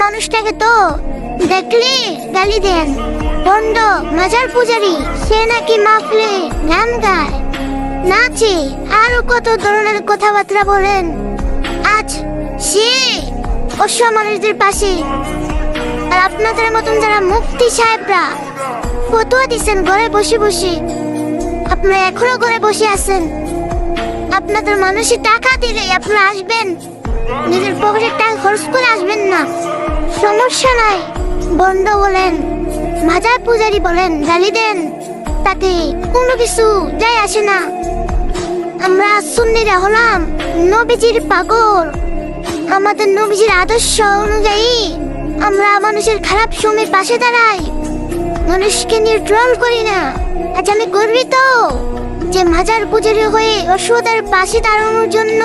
মানুষটাকে তো দেখলে গালি দেন। বন্ড মাজার পূজারি, সে নাকি মাহফিলে গান গায়, নাচে, আরো কত ধরনের কথাবার্তা বলেন। আজ সে অসহ মানুষদের পাশে, আর আপনাদের মতন যারা মুফতি সাহেবরা ফতোয়া দিচ্ছেন ঘরে বসে বসে, আপনারা এখনো ঘরে বসে আছেন। আপনাদের মানুষের টাকা দিলে আপনারা আসবেন, নিজের পকেটের টাকা খরচ করে আসবেন না, সমস্যা নাই। বন্ধ বলেন, মাজার পূজারি বলেন, গালি দেন, তাতে কোনো কিছু যায় আসে না। আমরা সুন্নিরা হলাম নবীজির পাগল। আমাদের নবীজির আদর্শ অনুযায়ী আমরা মানুষের খারাপ সময়ের পাশে দাঁড়াই, মানুষকে নিয়ে ট্রল করি না। আজ আমি গর্বিত যে মাজার পূজারি হয়ে অসুখদের পাশে দাঁড়ানোর জন্য